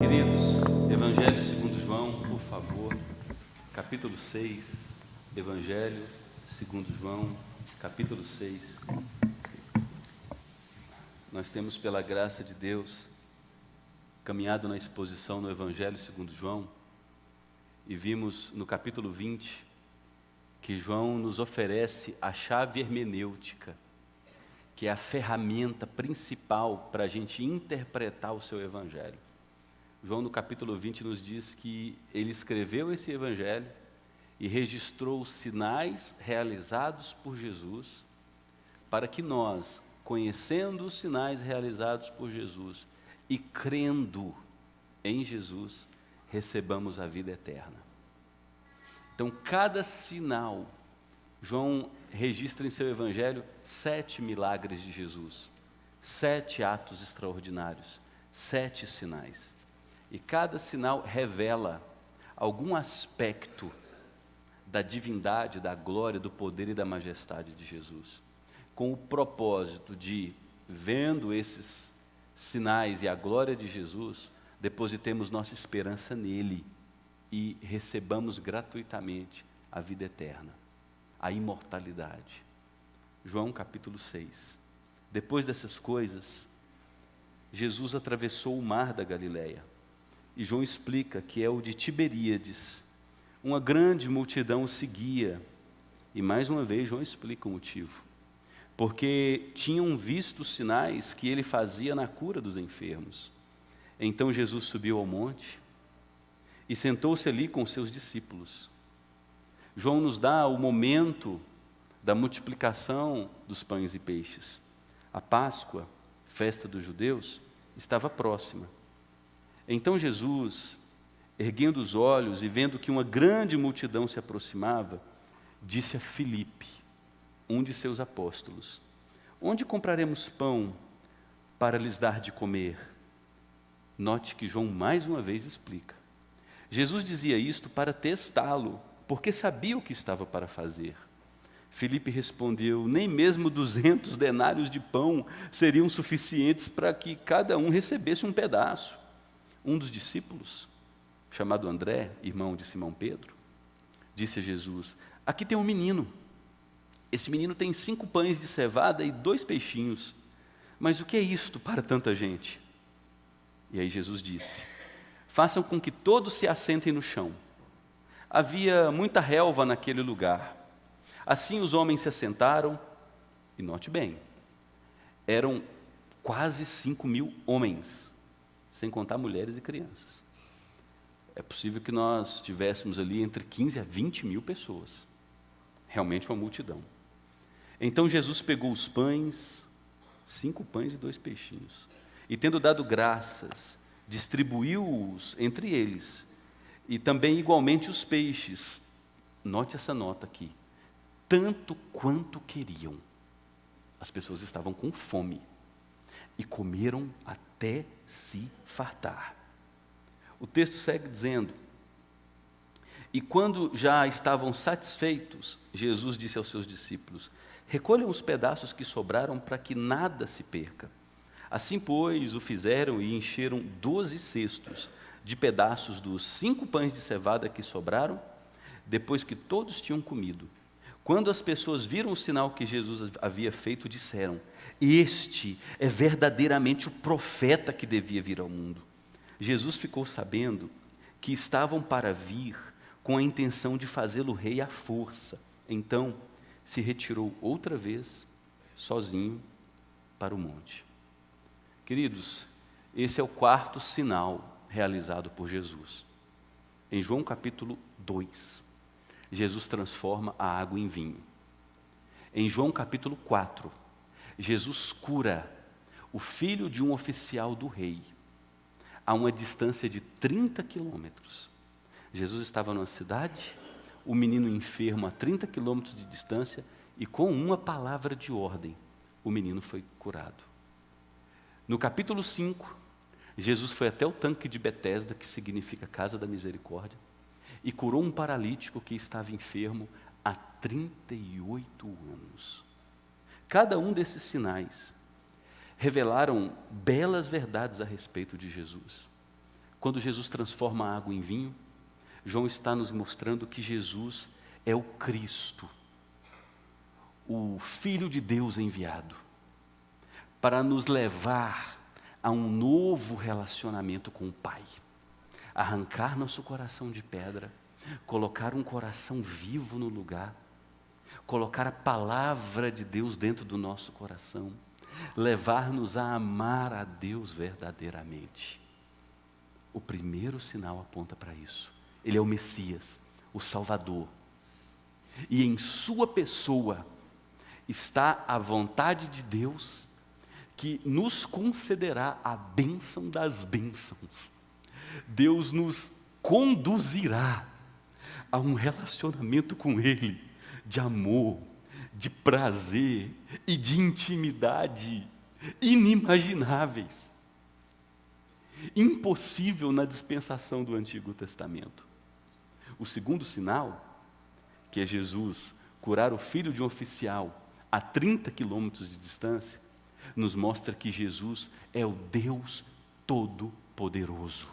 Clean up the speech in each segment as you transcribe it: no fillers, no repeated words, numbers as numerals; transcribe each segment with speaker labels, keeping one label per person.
Speaker 1: Queridos, Evangelho segundo João, por favor, capítulo 6, Evangelho segundo João, capítulo 6. Nós temos, pela graça de Deus, caminhado na exposição no Evangelho segundo João, e vimos no capítulo 20, que João nos oferece a chave hermenêutica, que é a ferramenta principal para a gente interpretar o seu Evangelho. João, no capítulo 20, nos diz que ele escreveu esse evangelho e registrou os sinais realizados por Jesus, para que nós, conhecendo os sinais realizados por Jesus e crendo em Jesus, recebamos a vida eterna. Então, cada sinal, João registra em seu evangelho 7 milagres de Jesus, 7 atos extraordinários, 7 sinais. E cada sinal revela algum aspecto da divindade, da glória, do poder e da majestade de Jesus, com o propósito de, vendo esses sinais e a glória de Jesus, depositemos nossa esperança nele e recebamos gratuitamente a vida eterna, a imortalidade. João capítulo 6. Depois dessas coisas, Jesus atravessou o mar da Galileia. E João explica que é o de Tiberíades. Uma grande multidão o seguia. E mais uma vez João explica o motivo. Porque tinham visto os sinais que ele fazia na cura dos enfermos. Então Jesus subiu ao monte e sentou-se ali com os seus discípulos. João nos dá o momento da multiplicação dos pães e peixes. A Páscoa, festa dos judeus, estava próxima. Então Jesus, erguendo os olhos e vendo que uma grande multidão se aproximava, disse a Filipe, um de seus apóstolos: onde compraremos pão para lhes dar de comer? Note que João mais uma vez explica. Jesus dizia isto para testá-lo, porque sabia o que estava para fazer. Filipe respondeu: nem mesmo 200 denários de pão seriam suficientes para que cada um recebesse um pedaço. Um dos discípulos, chamado André, irmão de Simão Pedro, disse a Jesus: aqui tem um menino. Esse menino tem 5 pães de cevada e 2 peixinhos. Mas o que é isto para tanta gente? E aí Jesus disse: façam com que todos se assentem no chão. Havia muita relva naquele lugar. Assim os homens se assentaram, e note bem, eram quase 5.000 homens, sem contar mulheres e crianças. É possível que nós tivéssemos ali entre 15 a 20 mil pessoas. Realmente uma multidão. Então Jesus pegou os pães, 5 pães e 2 peixinhos, e tendo dado graças, distribuiu-os entre eles, e também igualmente os peixes. Note essa nota aqui: tanto quanto queriam. As pessoas estavam com fome e comeram até se fartar. O texto segue dizendo: e quando já estavam satisfeitos, Jesus disse aos seus discípulos: recolham os pedaços que sobraram para que nada se perca. Assim, pois, o fizeram e encheram 12 cestos de pedaços dos 5 pães de cevada que sobraram, depois que todos tinham comido. Quando as pessoas viram o sinal que Jesus havia feito, disseram: este é verdadeiramente o profeta que devia vir ao mundo. Jesus ficou sabendo que estavam para vir com a intenção de fazê-lo rei à força. Então se retirou outra vez, sozinho, para o monte. Queridos, esse é o 4º sinal realizado por Jesus. Em João capítulo 2, Jesus transforma a água em vinho. Em João capítulo 4, Jesus cura o filho de um oficial do rei, a uma distância de 30 quilômetros. Jesus estava numa cidade, o menino enfermo a 30 quilômetros de distância, e com uma palavra de ordem, o menino foi curado. No capítulo 5, Jesus foi até o tanque de Betesda, que significa casa da misericórdia, e curou um paralítico que estava enfermo há 38 anos. Cada um desses sinais revelaram belas verdades a respeito de Jesus. Quando Jesus transforma a água em vinho, João está nos mostrando que Jesus é o Cristo, o Filho de Deus enviado, para nos levar a um novo relacionamento com o Pai. Arrancar nosso coração de pedra, colocar um coração vivo no lugar, colocar a palavra de Deus dentro do nosso coração, levar-nos a amar a Deus verdadeiramente. O primeiro sinal aponta para isso. Ele é o Messias, o Salvador. E em sua pessoa está a vontade de Deus, que nos concederá a bênção das bênçãos. Deus nos conduzirá a um relacionamento com Ele, de amor, de prazer e de intimidade inimagináveis. Impossível na dispensação do Antigo Testamento. O segundo sinal, que é Jesus curar o filho de um oficial a 30 quilômetros de distância, nos mostra que Jesus é o Deus Todo-Poderoso.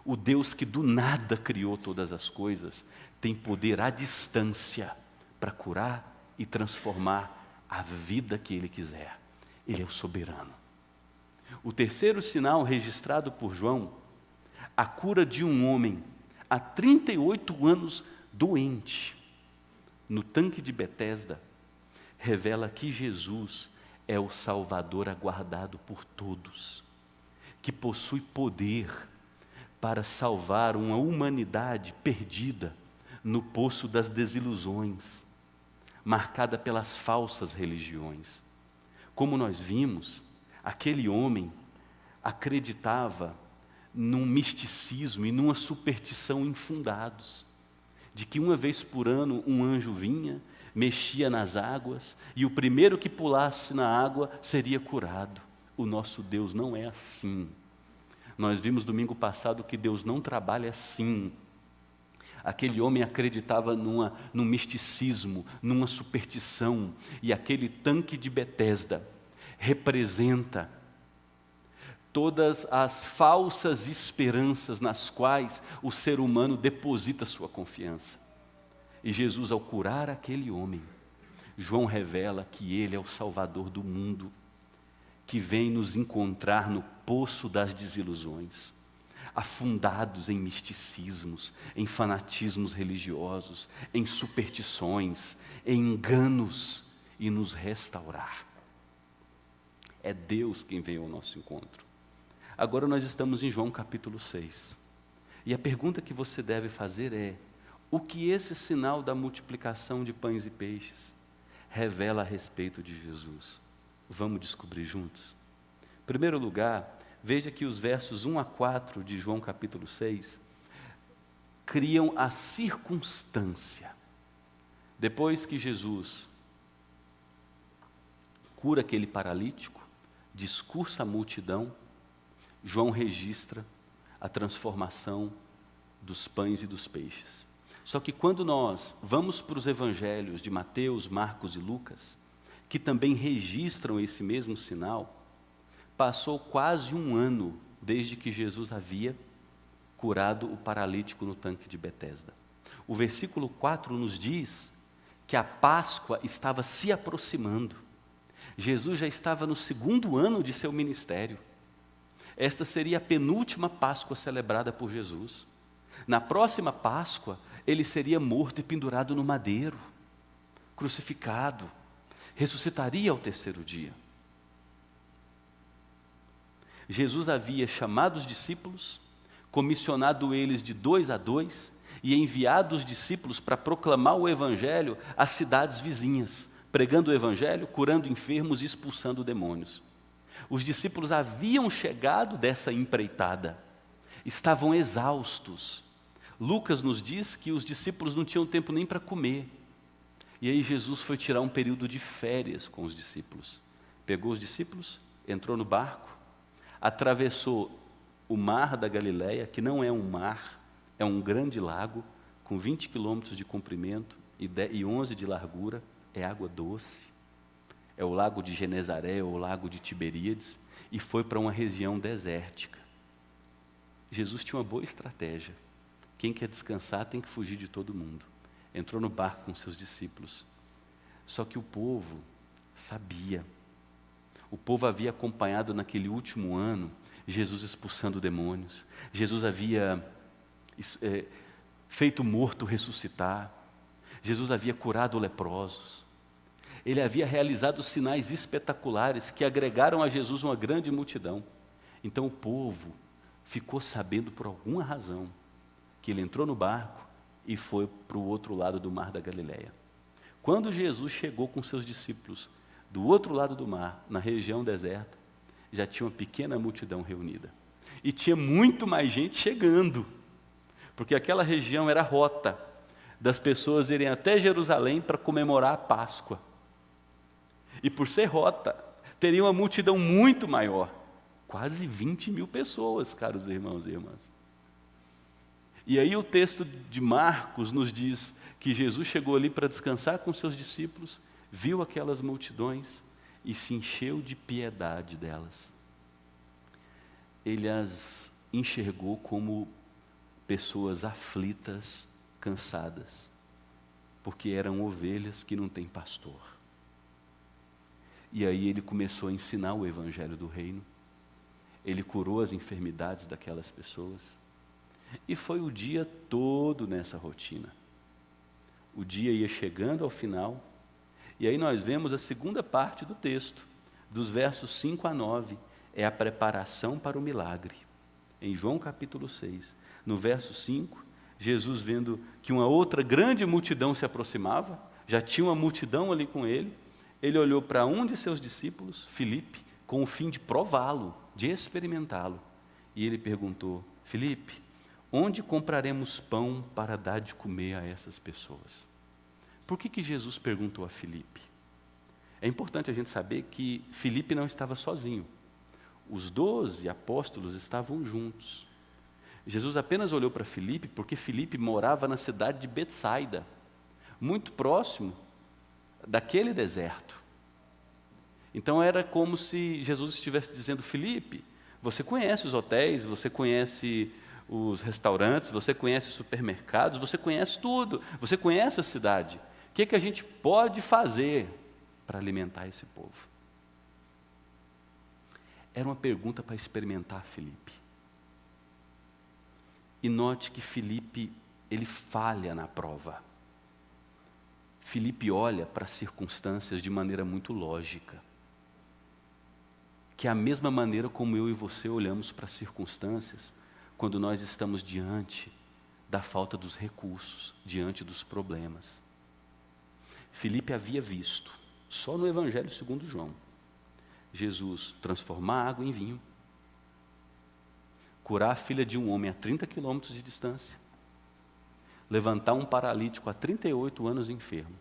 Speaker 1: O Deus que do nada criou todas as coisas, tem poder à distância para curar e transformar a vida que Ele quiser. Ele é o soberano. O terceiro sinal registrado por João, a cura de um homem há 38 anos doente, no tanque de Betesda, revela que Jesus é o Salvador aguardado por todos, que possui poder para salvar uma humanidade perdida no poço das desilusões, marcada pelas falsas religiões. Como nós vimos, aquele homem acreditava num misticismo e numa superstição infundados, de que uma vez por ano um anjo vinha, mexia nas águas, e o primeiro que pulasse na água seria curado. O nosso Deus não é assim. Nós vimos domingo passado que Deus não trabalha assim. Aquele homem acreditava num misticismo, numa superstição, e aquele tanque de Betesda representa todas as falsas esperanças nas quais o ser humano deposita sua confiança. E Jesus, ao curar aquele homem, João revela que Ele é o Salvador do mundo, que vem nos encontrar no poço das desilusões, afundados em misticismos, em fanatismos religiosos, em superstições, em enganos, e nos restaurar. É Deus quem vem ao nosso encontro. Agora nós estamos em João capítulo 6. E a pergunta que você deve fazer é: o que esse sinal da multiplicação de pães e peixes revela a respeito de Jesus? Vamos descobrir juntos? Em primeiro lugar, veja que os versos 1 a 4 de João capítulo 6 criam a circunstância. Depois que Jesus cura aquele paralítico, discursa a multidão, João registra a transformação dos pães e dos peixes. Só que quando nós vamos para os evangelhos de Mateus, Marcos e Lucas, que também registram esse mesmo sinal, passou quase um ano desde que Jesus havia curado o paralítico no tanque de Betesda. O versículo 4 nos diz que a Páscoa estava se aproximando. Jesus já estava no segundo ano de seu ministério. Esta seria a penúltima Páscoa celebrada por Jesus. Na próxima Páscoa, ele seria morto e pendurado no madeiro, crucificado, ressuscitaria ao terceiro dia. Jesus havia chamado os discípulos, comissionado eles de 2 a 2 e enviado os discípulos para proclamar o Evangelho às cidades vizinhas, pregando o Evangelho, curando enfermos e expulsando demônios. Os discípulos haviam chegado dessa empreitada, estavam exaustos. Lucas nos diz que os discípulos não tinham tempo nem para comer. E aí Jesus foi tirar um período de férias com os discípulos. Pegou os discípulos, entrou no barco, atravessou o mar da Galileia, que não é um mar, é um grande lago, com 20 quilômetros de comprimento e 11 de largura, é água doce. É o lago de Genezaré, ou o lago de Tiberíades, e foi para uma região desértica. Jesus tinha uma boa estratégia. Quem quer descansar tem que fugir de todo mundo. Entrou no barco com seus discípulos. Só que o povo sabia. O povo havia acompanhado naquele último ano Jesus expulsando demônios. Jesus havia feito morto ressuscitar. Jesus havia curado leprosos. Ele havia realizado sinais espetaculares que agregaram a Jesus uma grande multidão. Então o povo ficou sabendo por alguma razão que ele entrou no barco e foi para o outro lado do mar da Galileia. Quando Jesus chegou com seus discípulos do outro lado do mar, na região deserta, já tinha uma pequena multidão reunida. E tinha muito mais gente chegando, porque aquela região era a rota das pessoas irem até Jerusalém para comemorar a Páscoa. E por ser rota, teria uma multidão muito maior, quase 20 mil pessoas, caros irmãos e irmãs. E aí o texto de Marcos nos diz que Jesus chegou ali para descansar com seus discípulos, viu aquelas multidões e se encheu de piedade delas. Ele as enxergou como pessoas aflitas, cansadas, porque eram ovelhas que não têm pastor. E aí ele começou a ensinar o evangelho do reino. Ele curou as enfermidades daquelas pessoas. E foi o dia todo nessa rotina. O dia ia chegando ao final, e aí nós vemos a segunda parte do texto, dos versos 5 a 9, é a preparação para o milagre. Em João capítulo 6, no verso 5, Jesus vendo que uma outra grande multidão se aproximava, já tinha uma multidão ali com ele, ele olhou para um de seus discípulos, Filipe, com o fim de prová-lo, de experimentá-lo, e ele perguntou: Filipe, onde compraremos pão para dar de comer a essas pessoas? Por que Jesus perguntou a Filipe? É importante a gente saber que Filipe não estava sozinho. Os 12 apóstolos estavam juntos. Jesus apenas olhou para Filipe porque Filipe morava na cidade de Betsaida, muito próximo daquele deserto. Então era como se Jesus estivesse dizendo: Filipe, você conhece os hotéis, você conhece os restaurantes, você conhece os supermercados, você conhece tudo, você conhece a cidade. O que a gente pode fazer para alimentar esse povo? Era uma pergunta para experimentar Filipe. E note que Filipe, ele falha na prova. Filipe olha para as circunstâncias de maneira muito lógica, que é a mesma maneira como eu e você olhamos para as circunstâncias quando nós estamos diante da falta dos recursos, diante dos problemas. Filipe havia visto, só no Evangelho segundo João, Jesus transformar água em vinho, curar a filha de um homem a 30 quilômetros de distância, levantar um paralítico há 38 anos enfermo.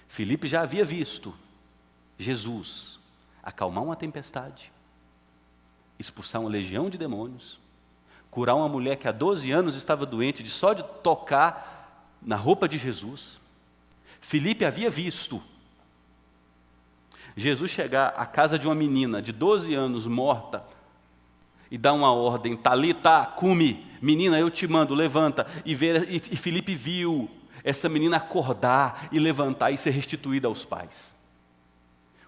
Speaker 1: Filipe já havia visto Jesus acalmar uma tempestade, expulsar uma legião de demônios, curar uma mulher que há 12 anos estava doente, só de tocar na roupa de Jesus. Filipe havia visto Jesus chegar à casa de uma menina de 12 anos morta e dar uma ordem: Talita, cumi, menina, eu te mando, levanta. E Filipe viu essa menina acordar e levantar e ser restituída aos pais.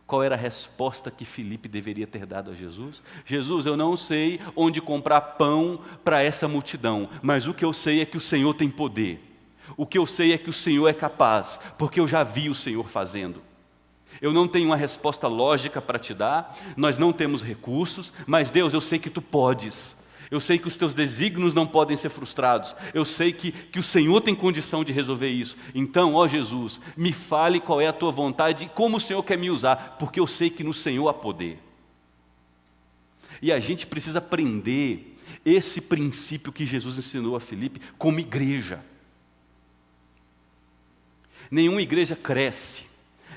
Speaker 1: Qual era a resposta que Filipe deveria ter dado a Jesus? Jesus, eu não sei onde comprar pão para essa multidão, mas o que eu sei é que o Senhor tem poder. O que eu sei é que o Senhor é capaz, porque eu já vi o Senhor fazendo. Eu não tenho uma resposta lógica para te dar, nós não temos recursos, mas Deus, eu sei que Tu podes. Eu sei que os Teus desígnios não podem ser frustrados. Eu sei que o Senhor tem condição de resolver isso. Então, ó Jesus, me fale qual é a Tua vontade e como o Senhor quer me usar, porque eu sei que no Senhor há poder. E a gente precisa aprender esse princípio que Jesus ensinou a Filipe como igreja. Nenhuma igreja cresce,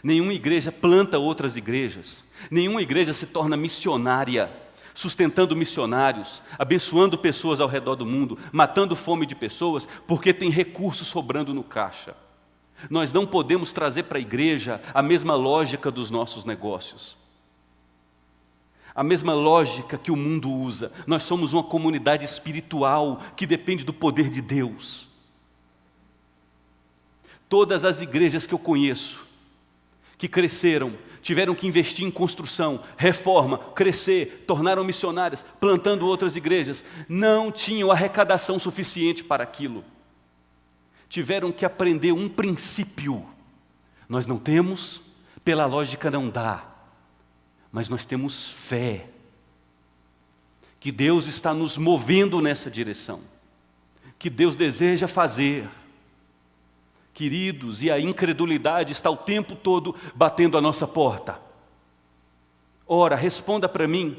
Speaker 1: nenhuma igreja planta outras igrejas, nenhuma igreja se torna missionária, sustentando missionários, abençoando pessoas ao redor do mundo, matando fome de pessoas, porque tem recursos sobrando no caixa. Nós não podemos trazer para a igreja a mesma lógica dos nossos negócios. A mesma lógica que o mundo usa. Nós somos uma comunidade espiritual que depende do poder de Deus. Todas as igrejas que eu conheço, que cresceram, tiveram que investir em construção, reforma, crescer, tornaram missionárias, plantando outras igrejas, não tinham arrecadação suficiente para aquilo. Tiveram que aprender um princípio. Nós não temos, pela lógica não dá, mas nós temos fé, que Deus está nos movendo nessa direção, que Deus deseja fazer. Queridos, e a incredulidade está o tempo todo batendo a nossa porta. Ora, responda para mim,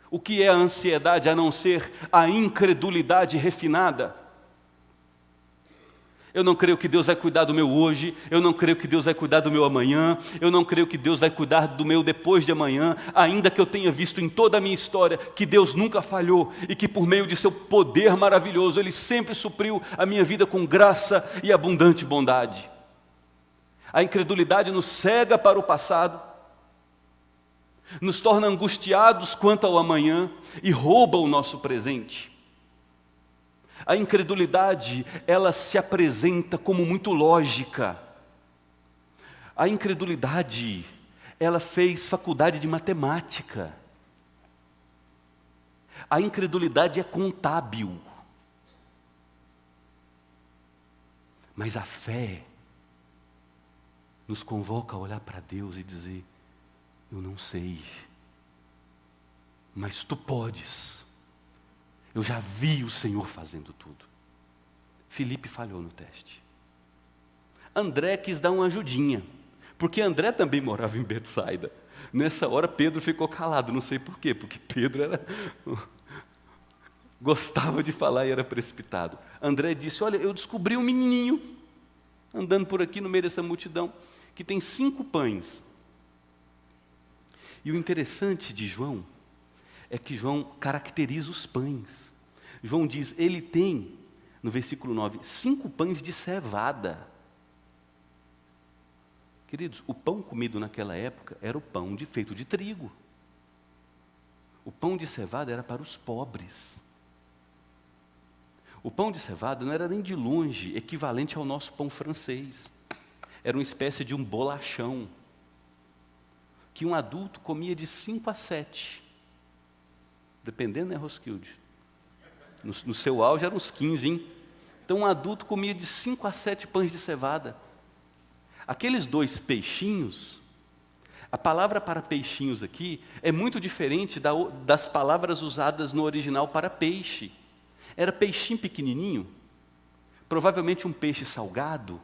Speaker 1: o que é a ansiedade a não ser a incredulidade refinada? Eu não creio que Deus vai cuidar do meu hoje, eu não creio que Deus vai cuidar do meu amanhã, eu não creio que Deus vai cuidar do meu depois de amanhã, ainda que eu tenha visto em toda a minha história que Deus nunca falhou e que por meio de seu poder maravilhoso, Ele sempre supriu a minha vida com graça e abundante bondade. A incredulidade nos cega para o passado, nos torna angustiados quanto ao amanhã e rouba o nosso presente. A incredulidade, ela se apresenta como muito lógica. A incredulidade, ela fez faculdade de matemática. A incredulidade é contábil. Mas a fé nos convoca a olhar para Deus e dizer: eu não sei, mas Tu podes. Eu já vi o Senhor fazendo tudo. Filipe falhou no teste. André quis dar uma ajudinha, porque André também morava em Betsaida. Nessa hora Pedro ficou calado, não sei por quê, porque Pedro gostava de falar e era precipitado. André disse: olha, eu descobri um menininho, andando por aqui no meio dessa multidão, que tem 5 pães. E o interessante de João é que João caracteriza os pães. João diz, ele tem, no versículo 9, 5 pães de cevada. Queridos, o pão comido naquela época era o pão feito de trigo. O pão de cevada era para os pobres. O pão de cevada não era nem de longe equivalente ao nosso pão francês. Era uma espécie de um bolachão, que um adulto comia de 5 a 7. Dependendo, né, Roskilde? No seu auge eram uns 15, hein? Então um adulto comia de 5 a 7 pães de cevada. Aqueles 2 peixinhos, a palavra para peixinhos aqui é muito diferente das palavras usadas no original para peixe. Era peixinho pequenininho, provavelmente um peixe salgado,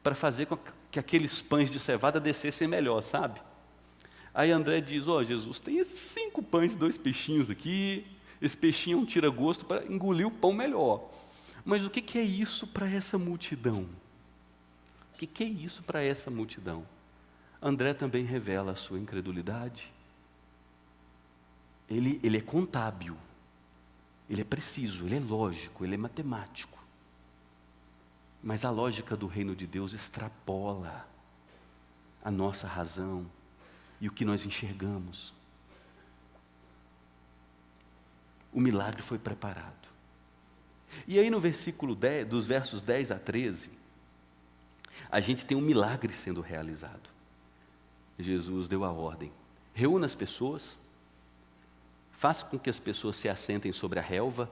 Speaker 1: para fazer com que aqueles pães de cevada descessem melhor, sabe? Aí André diz, Jesus, tem esses 5 pães e 2 peixinhos aqui, esse peixinho é um tira-gosto para engolir o pão melhor. Mas o que é isso para essa multidão? O que é isso para essa multidão? André também revela a sua incredulidade. Ele é contábil, ele é preciso, ele é lógico, ele é matemático. Mas a lógica do reino de Deus extrapola a nossa razão e o que nós enxergamos. O milagre foi preparado. E aí no versículo 10, dos versos 10 a 13, a gente tem um milagre sendo realizado. Jesus deu a ordem: reúna as pessoas, faça com que as pessoas se assentem sobre a relva.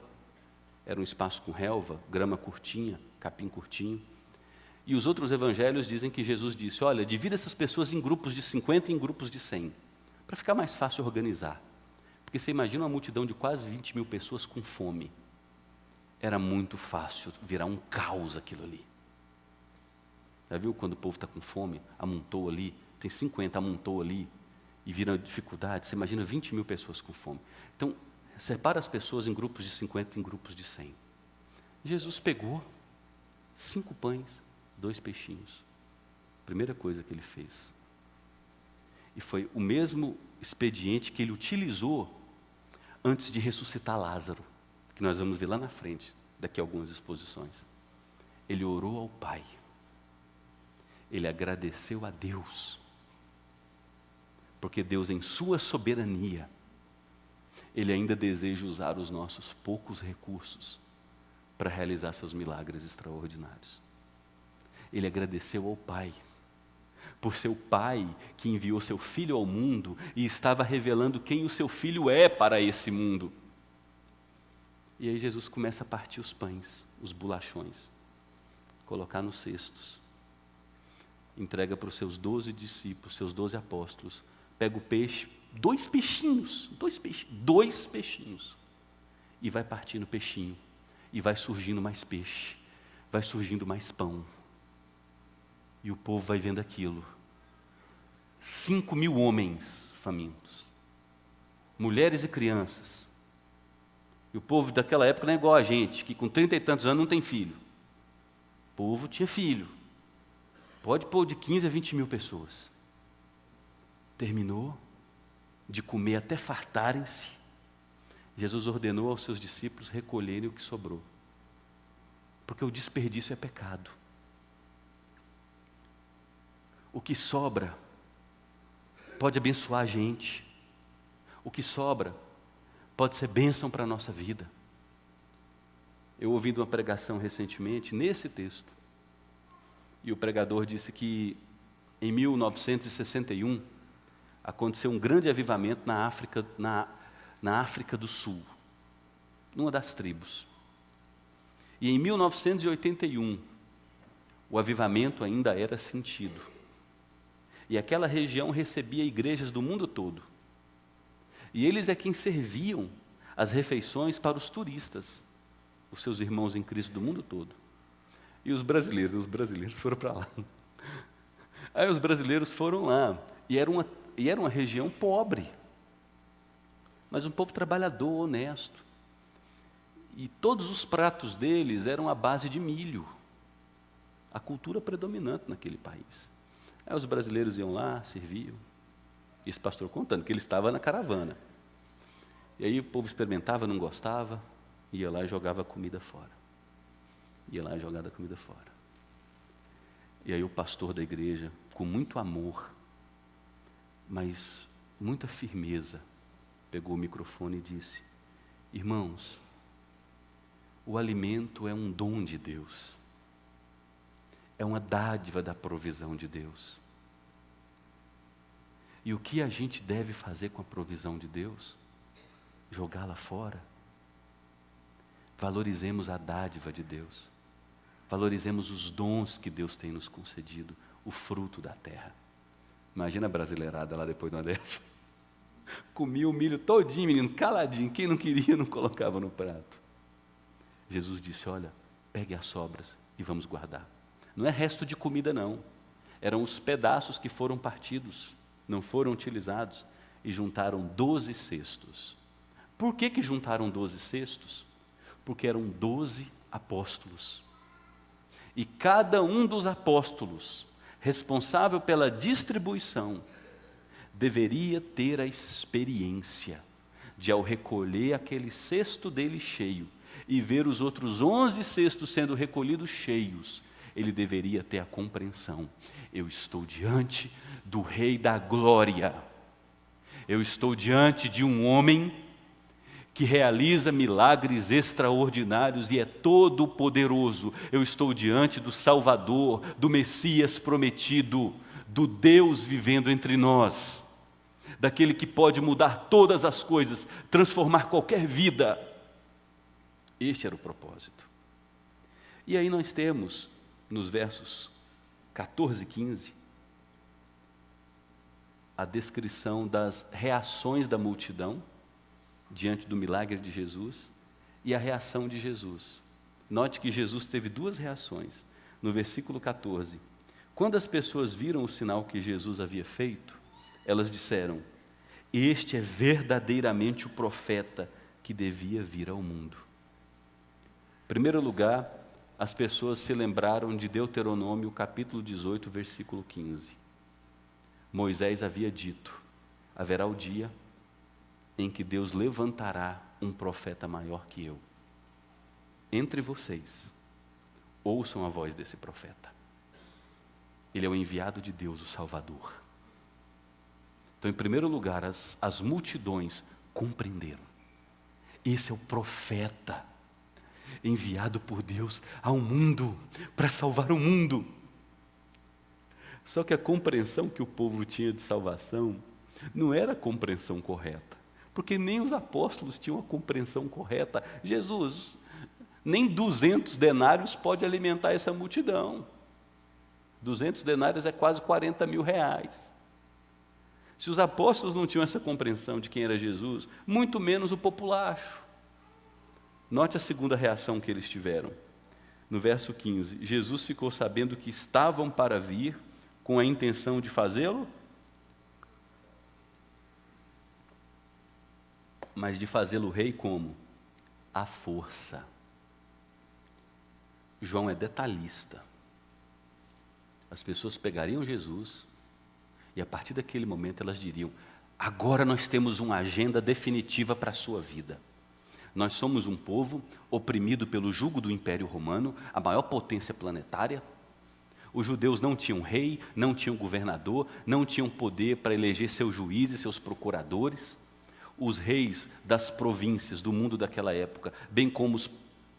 Speaker 1: Era um espaço com relva, grama curtinha, capim curtinho. E os outros evangelhos dizem que Jesus disse, olha, divida essas pessoas em grupos de 50 e em grupos de 100, para ficar mais fácil organizar. Porque você imagina uma multidão de quase 20 mil pessoas com fome. Era muito fácil virar um caos aquilo ali. Já viu quando o povo está com fome, amontou ali, tem 50, amontou ali, e vira dificuldade? Você imagina 20 mil pessoas com fome. Então, separa as pessoas em grupos de 50 e em grupos de 100. Jesus pegou 5 pães, 2 peixinhos. Primeira coisa que ele fez. E foi o mesmo expediente que ele utilizou antes de ressuscitar Lázaro, que nós vamos ver lá na frente, daqui a algumas exposições. Ele orou ao Pai. Ele agradeceu a Deus Porque Deus, em sua soberania, Ele ainda deseja usar os nossos poucos recursos para realizar seus milagres extraordinários. Ele agradeceu ao Pai, por seu Pai que enviou seu Filho ao mundo e estava revelando quem o seu Filho é para esse mundo. E aí Jesus começa a partir os pães, os bolachões, colocar nos cestos, entrega para os seus 12 discípulos, seus 12 apóstolos, pega o peixe, dois peixinhos, e vai partindo peixinho, e vai surgindo mais peixe, vai surgindo mais pão, e o povo vai vendo aquilo, 5.000 homens famintos, mulheres e crianças, e o povo daquela época não é igual a gente, que com 30 e tantos anos não tem filho, o povo tinha filho, pode pôr de 15 a 20 mil pessoas, terminou de comer até fartarem-se, Jesus ordenou aos seus discípulos recolherem o que sobrou, porque o desperdício é pecado. O que sobra pode abençoar a gente, o que sobra pode ser bênção para a nossa vida. Eu ouvi uma pregação recentemente nesse texto, e o pregador disse que em 1961 aconteceu um grande avivamento na África do Sul, numa das tribos. E em 1981, o avivamento ainda era sentido. E aquela região recebia igrejas do mundo todo. E eles é quem serviam as refeições para os turistas, os seus irmãos em Cristo do mundo todo. E os brasileiros foram para lá. Aí os brasileiros foram lá, e era uma região pobre, mas um povo trabalhador, honesto. E todos os pratos deles eram à base de milho, a cultura predominante naquele país. Aí os brasileiros iam lá, serviam, e esse pastor contando que ele estava na caravana. E aí o povo experimentava, não gostava, ia lá e jogava a comida fora. E aí o pastor da igreja, com muito amor, mas muita firmeza, pegou o microfone e disse: irmãos, o alimento é um dom de Deus, é uma dádiva da provisão de Deus. E o que a gente deve fazer com a provisão de Deus? Jogá-la fora? Valorizemos a dádiva de Deus, valorizemos os dons que Deus tem nos concedido, o fruto da terra. Imagina a brasileirada lá depois de uma dessa. Comia o milho todinho, menino, caladinho. Quem não queria, não colocava no prato. Jesus disse: olha, pegue as sobras e vamos guardar. Não é resto de comida, não. Eram os pedaços que foram partidos, não foram utilizados, e juntaram 12 cestos. Por que juntaram 12 cestos? Porque eram 12 apóstolos. E cada um dos apóstolos, responsável pela distribuição, deveria ter a experiência de, ao recolher aquele cesto dele cheio e ver os outros 11 cestos sendo recolhidos cheios, ele deveria ter a compreensão: eu estou diante do Rei da Glória, eu estou diante de um homem que realiza milagres extraordinários e é todo poderoso. Eu estou diante do Salvador, do Messias prometido, do Deus vivendo entre nós, daquele que pode mudar todas as coisas, transformar qualquer vida. Este era o propósito. E aí nós temos, nos versos 14 e 15, a descrição das reações da multidão diante do milagre de Jesus e a reação de Jesus. Note que Jesus teve duas reações. No versículo 14, quando as pessoas viram o sinal que Jesus havia feito, elas disseram: este é verdadeiramente o profeta que devia vir ao mundo. Em primeiro lugar, as pessoas se lembraram de Deuteronômio capítulo 18, versículo 15. Moisés havia dito: haverá o dia em que Deus levantará um profeta maior que eu. Entre vocês, ouçam a voz desse profeta. Ele é o enviado de Deus, o Salvador. Então, em primeiro lugar, as multidões compreenderam. Esse é o profeta enviado por Deus ao mundo, para salvar o mundo. Só que a compreensão que o povo tinha de salvação não era a compreensão correta, porque nem os apóstolos tinham a compreensão correta. Jesus, nem 200 denários pode alimentar essa multidão. 200 denários é quase 40 mil reais. Se os apóstolos não tinham essa compreensão de quem era Jesus, muito menos o populacho. Note a segunda reação que eles tiveram. No verso 15, Jesus ficou sabendo que estavam para vir com a intenção de fazê-lo, mas de fazê-lo rei como? À força. João é detalhista. As pessoas pegariam Jesus e a partir daquele momento elas diriam: agora nós temos uma agenda definitiva para a sua vida. Nós somos um povo oprimido pelo jugo do Império Romano, a maior potência planetária. Os judeus não tinham rei, não tinham governador, não tinham poder para eleger seus juízes, seus procuradores. Os reis das províncias do mundo daquela época, bem como os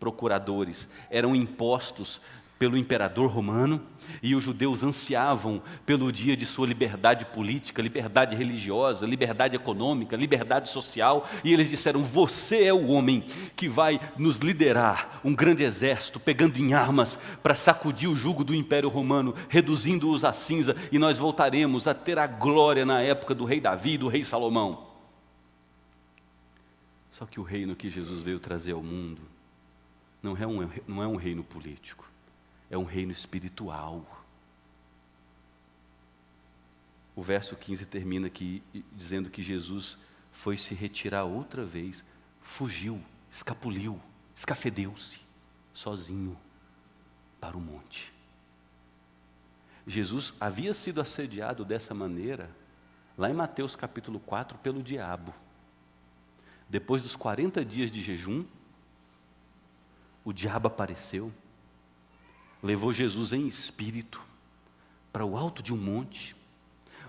Speaker 1: procuradores, eram impostos pelo imperador romano, e os judeus ansiavam pelo dia de sua liberdade política, liberdade religiosa, liberdade econômica, liberdade social, e eles disseram: você é o homem que vai nos liderar um grande exército, pegando em armas para sacudir o jugo do Império Romano, reduzindo-os a cinza, e nós voltaremos a ter a glória na época do rei Davi e do rei Salomão. Só que o reino que Jesus veio trazer ao mundo não é um reino político, é um reino espiritual. O verso 15 termina aqui dizendo que Jesus foi se retirar outra vez, fugiu, escapuliu, escafedeu-se, sozinho, para o monte. Jesus havia sido assediado dessa maneira, lá em Mateus capítulo 4, pelo diabo. Depois dos 40 dias de jejum, o diabo apareceu, levou Jesus em espírito para o alto de um monte,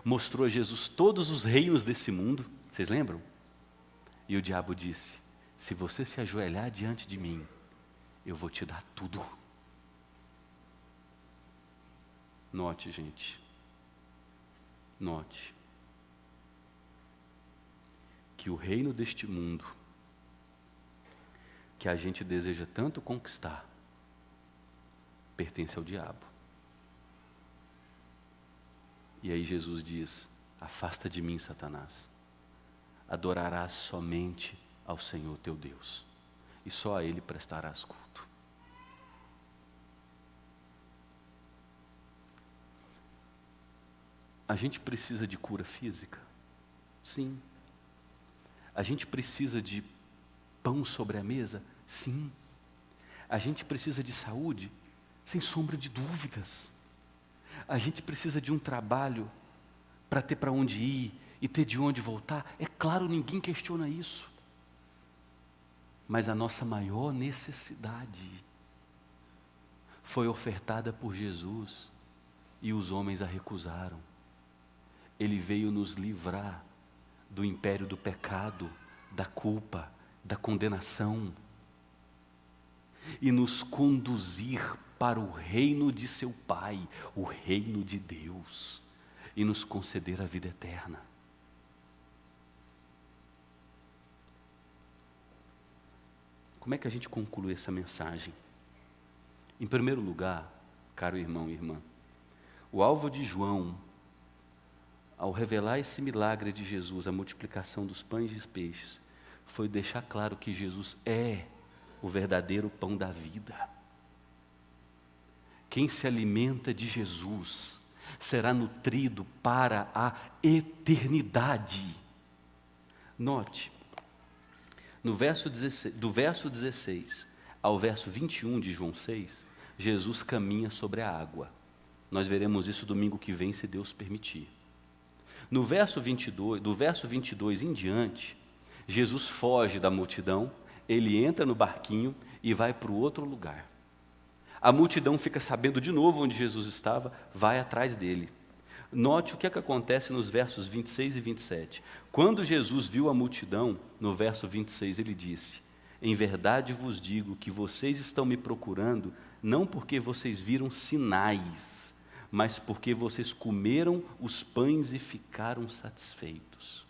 Speaker 1: mostrou a Jesus todos os reinos desse mundo, vocês lembram? E o diabo disse: se você se ajoelhar diante de mim, eu vou te dar tudo. Note, gente, note, que o reino deste mundo, que a gente deseja tanto conquistar, pertence ao diabo. E aí Jesus diz: afasta de mim, Satanás, adorarás somente ao Senhor teu Deus, e só a Ele prestarás culto. A gente precisa de cura física? Sim. A gente precisa de pão sobre a mesa? Sim. A gente precisa de saúde? Sem sombra de dúvidas. A gente precisa de um trabalho para ter para onde ir e ter de onde voltar? É claro, ninguém questiona isso. Mas a nossa maior necessidade foi ofertada por Jesus e os homens a recusaram. Ele veio nos livrar do império do pecado, da culpa, da condenação, e nos conduzir para o reino de seu Pai, o reino de Deus, e nos conceder a vida eterna. Como é que a gente conclui essa mensagem? Em primeiro lugar, caro irmão e irmã, o alvo de João, ao revelar esse milagre de Jesus, a multiplicação dos pães e peixes, foi deixar claro que Jesus é o verdadeiro pão da vida. Quem se alimenta de Jesus será nutrido para a eternidade. Note, do verso 16 ao verso 21 de João 6, Jesus caminha sobre a água. Nós veremos isso domingo que vem, se Deus permitir. No verso 22, do verso 22 em diante, Jesus foge da multidão, ele entra no barquinho e vai para o outro lugar. A multidão fica sabendo de novo onde Jesus estava, vai atrás dele. Note o que é que acontece nos versos 26 e 27. Quando Jesus viu a multidão, no verso 26 ele disse: em verdade vos digo que vocês estão me procurando, não porque vocês viram sinais, mas porque vocês comeram os pães e ficaram satisfeitos.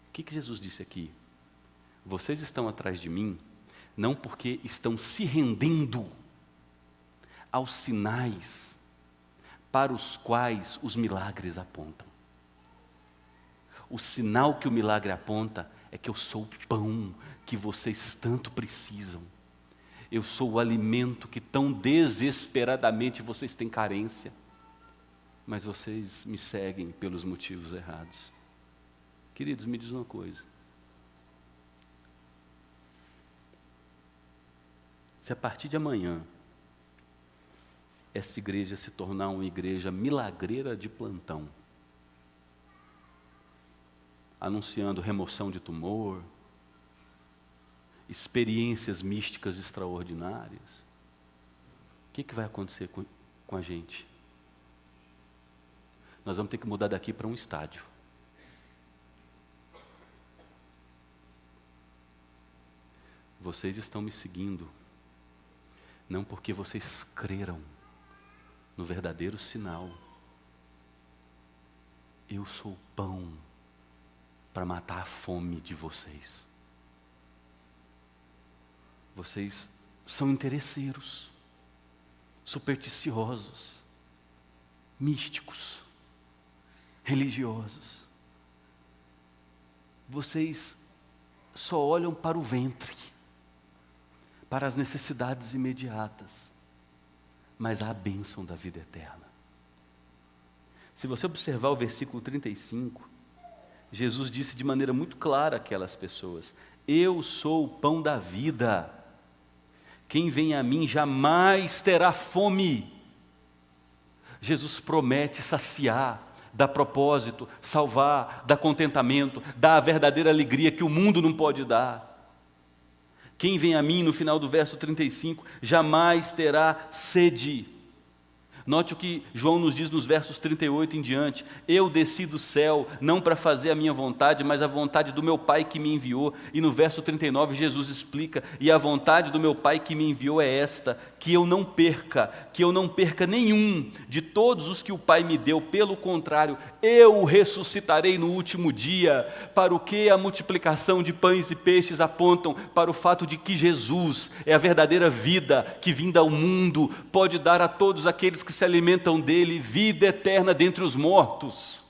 Speaker 1: O que Jesus disse aqui? Vocês estão atrás de mim, não porque estão se rendendo aos sinais para os quais os milagres apontam. O sinal que o milagre aponta é que eu sou o pão que vocês tanto precisam. Eu sou o alimento que tão desesperadamente vocês têm carência. Mas vocês me seguem pelos motivos errados. Queridos, me diz uma coisa. Se a partir de amanhã essa igreja se tornar uma igreja milagreira de plantão, anunciando remoção de tumor, experiências místicas extraordinárias, o que vai acontecer com a gente? Nós vamos ter que mudar daqui para um estádio. Vocês estão me seguindo, não porque vocês creram no verdadeiro sinal. Eu sou o pão para matar a fome de vocês. Vocês são interesseiros, supersticiosos, místicos, religiosos. Vocês só olham para o ventre, para as necessidades imediatas, mas há a bênção da vida eterna. Se você observar o versículo 35, Jesus disse de maneira muito clara àquelas pessoas: eu sou o pão da vida, quem vem a mim jamais terá fome. Jesus promete saciar, dar propósito, salvar, dar contentamento, dar a verdadeira alegria que o mundo não pode dar. Quem vem a mim, no final do verso 35, jamais terá sede. Note o que João nos diz nos versos 38 em diante: eu desci do céu, não para fazer a minha vontade, mas a vontade do meu Pai que me enviou. E no verso 39 Jesus explica: e a vontade do meu Pai que me enviou é esta, que eu não perca nenhum de todos os que o Pai me deu, pelo contrário, eu o ressuscitarei no último dia. Para o que a multiplicação de pães e peixes apontam? Para o fato de que Jesus é a verdadeira vida que vinda ao mundo pode dar a todos aqueles que se alimentam dele vida eterna dentre os mortos.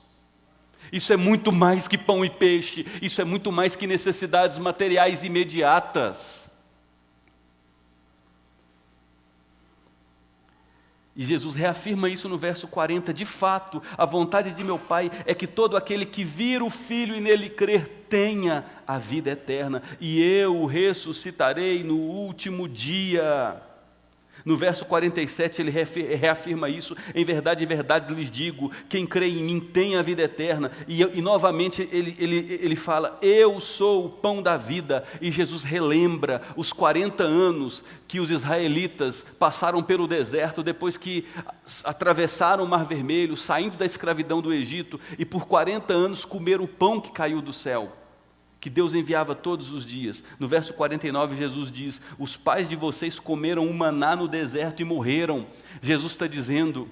Speaker 1: Isso é muito mais que pão e peixe, isso é muito mais que necessidades materiais imediatas. E Jesus reafirma isso no verso 40, de fato, a vontade de meu Pai é que todo aquele que vir o Filho e nele crer tenha a vida eterna, e eu o ressuscitarei no último dia. No verso 47 ele reafirma isso: em verdade lhes digo, quem crê em mim tem a vida eterna. E novamente ele fala: eu sou o pão da vida. E Jesus relembra os 40 anos que os israelitas passaram pelo deserto, depois que atravessaram o Mar Vermelho, saindo da escravidão do Egito, e por 40 anos comeram o pão que caiu do céu, que Deus enviava todos os dias. No verso 49 Jesus diz: os pais de vocês comeram o maná no deserto e morreram. Jesus está dizendo: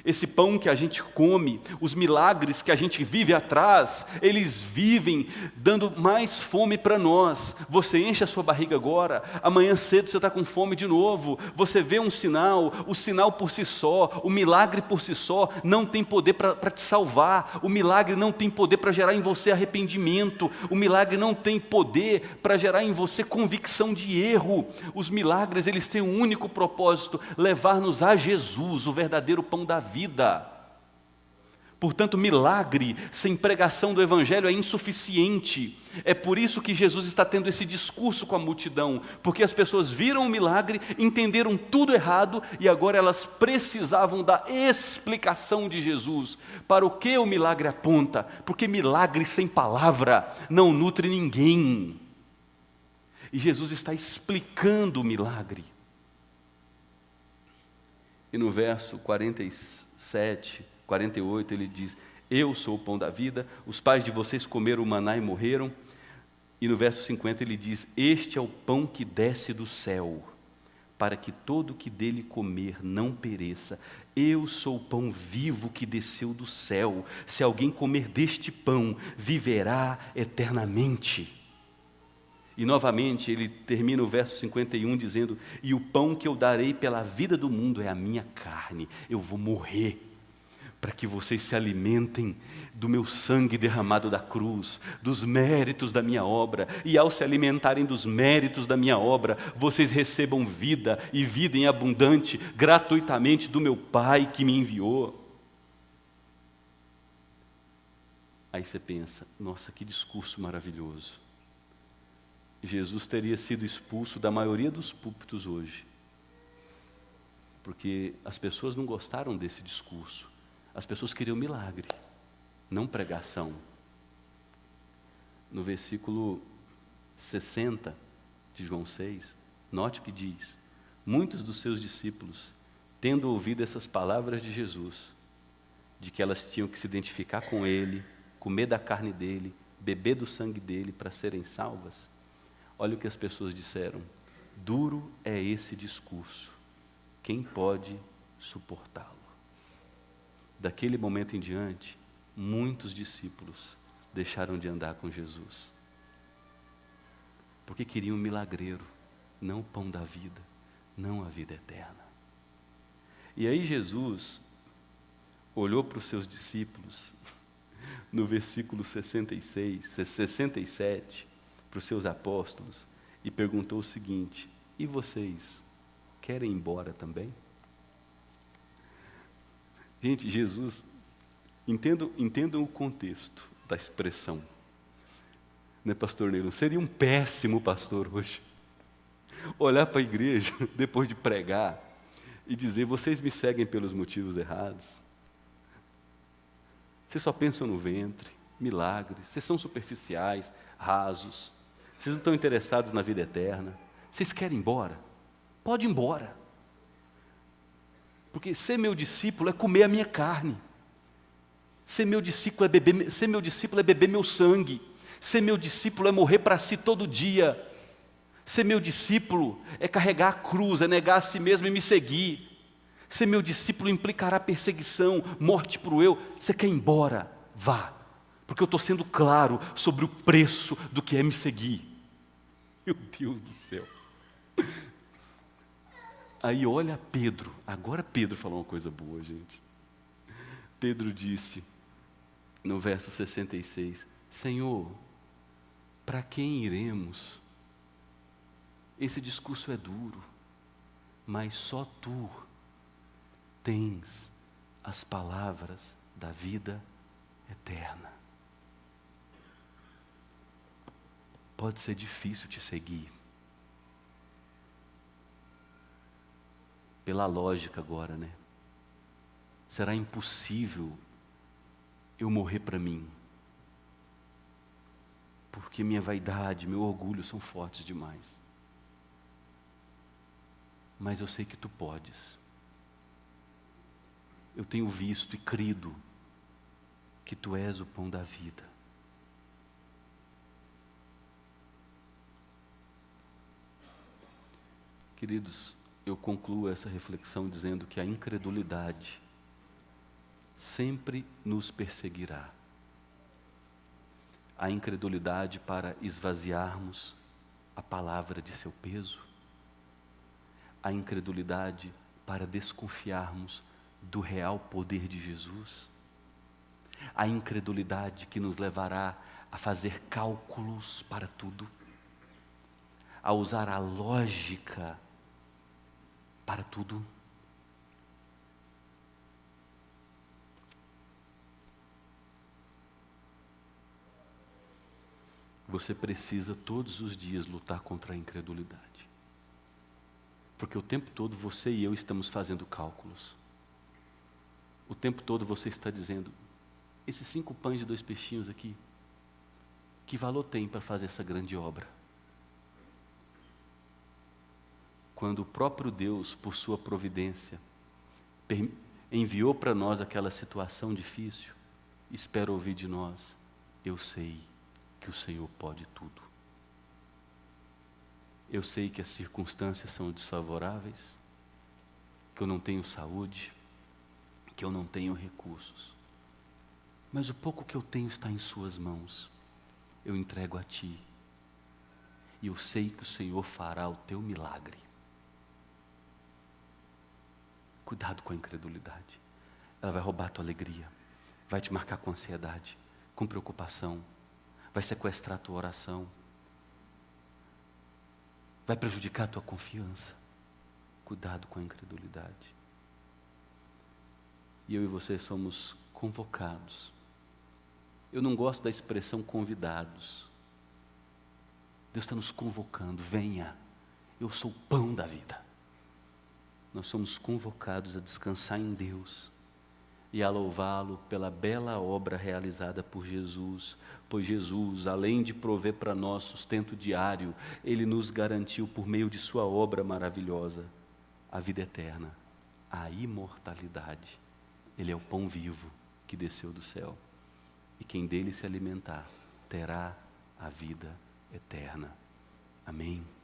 Speaker 1: esse pão que a gente come, os milagres que a gente vive atrás, eles vivem dando mais fome para nós. Você enche a sua barriga agora, amanhã cedo você está com fome de novo. Você vê um sinal, o sinal por si só, o milagre por si só não tem poder para te salvar. O milagre não tem poder para gerar em você arrependimento. O milagre não tem poder para gerar em você convicção de erro. Os milagres, eles têm um único propósito: levar-nos a Jesus, o verdadeiro pão da vida. Portanto, milagre sem pregação do Evangelho é insuficiente. É por isso que Jesus está tendo esse discurso com a multidão, porque as pessoas viram o milagre, entenderam tudo errado e agora elas precisavam da explicação de Jesus. Para o que o milagre aponta? Porque milagre sem palavra não nutre ninguém. E Jesus está explicando o milagre. E no verso 47, 48, ele diz: eu sou o pão da vida, os pais de vocês comeram o maná e morreram. E no verso 50 ele diz: este é o pão que desce do céu, para que todo que dele comer não pereça. Eu sou o pão vivo que desceu do céu. Se alguém comer deste pão, viverá eternamente. E novamente ele termina o verso 51 dizendo: e o pão que eu darei pela vida do mundo é a minha carne. Eu vou morrer para que vocês se alimentem do meu sangue derramado da cruz, dos méritos da minha obra, e ao se alimentarem dos méritos da minha obra, vocês recebam vida, e vida em abundante, gratuitamente do meu Pai que me enviou. Aí você pensa: nossa, que discurso maravilhoso. Jesus teria sido expulso da maioria dos púlpitos hoje, porque as pessoas não gostaram desse discurso. As pessoas queriam milagre, não pregação. No versículo 60 de João 6, note o que diz: muitos dos seus discípulos, tendo ouvido essas palavras de Jesus, de que elas tinham que se identificar com Ele, comer da carne dEle, beber do sangue dEle para serem salvas, olha o que as pessoas disseram: duro é esse discurso, quem pode suportá-lo? Daquele momento em diante, muitos discípulos deixaram de andar com Jesus, porque queriam um milagreiro, não o pão da vida, não a vida eterna. E aí Jesus olhou para os seus discípulos, no versículo 67, para os seus apóstolos, e perguntou o seguinte: e vocês querem ir embora também? Gente, Jesus, entendam o contexto da expressão, né, pastor Neilo? Seria um péssimo pastor hoje olhar para a igreja depois de pregar e dizer: vocês me seguem pelos motivos errados, vocês só pensam no ventre, milagres, vocês são superficiais, rasos, vocês não estão interessados na vida eterna, vocês querem ir embora? Pode ir embora. Porque ser meu discípulo é comer a minha carne. Ser meu discípulo é beber meu sangue. Ser meu discípulo é morrer para si todo dia. Ser meu discípulo é carregar a cruz, é negar a si mesmo e me seguir. Ser meu discípulo implicará perseguição, morte para o eu. Você quer ir embora? Vá. Porque eu estou sendo claro sobre o preço do que é me seguir. Meu Deus do céu. Aí olha Pedro, agora Pedro falou uma coisa boa, gente. Pedro disse, no verso 66, Senhor, para quem iremos? Esse discurso é duro, mas só Tu tens as palavras da vida eterna. Pode ser difícil te seguir. Pela lógica agora, né? Será impossível eu morrer para mim, porque minha vaidade, meu orgulho são fortes demais. Mas eu sei que Tu podes. Eu tenho visto e crido que Tu és o pão da vida. Queridos, eu concluo essa reflexão dizendo que a incredulidade sempre nos perseguirá. A incredulidade para esvaziarmos a palavra de seu peso. A incredulidade para desconfiarmos do real poder de Jesus. A incredulidade que nos levará a fazer cálculos para tudo. A usar a lógica para tudo. Você precisa todos os dias lutar contra a incredulidade. Porque o tempo todo você e eu estamos fazendo cálculos. O tempo todo você está dizendo: esses 5 pães e 2 peixinhos aqui, que valor tem para fazer essa grande obra? Quando o próprio Deus, por sua providência, enviou para nós aquela situação difícil, espera ouvir de nós: eu sei que o Senhor pode tudo. Eu sei que as circunstâncias são desfavoráveis, que eu não tenho saúde, que eu não tenho recursos, mas o pouco que eu tenho está em suas mãos. Eu entrego a ti, e eu sei que o Senhor fará o teu milagre. Cuidado com a incredulidade, ela vai roubar a tua alegria, vai te marcar com ansiedade, com preocupação, vai sequestrar a tua oração, vai prejudicar a tua confiança. Cuidado com a incredulidade. E eu e você somos convocados. Eu não gosto da expressão convidados. Deus está nos convocando: venha, eu sou o pão da vida. Nós somos convocados a descansar em Deus e a louvá-lo pela bela obra realizada por Jesus, pois Jesus, além de prover para nós sustento diário, Ele nos garantiu por meio de sua obra maravilhosa a vida eterna, a imortalidade. Ele é o pão vivo que desceu do céu, e quem dele se alimentar terá a vida eterna. Amém.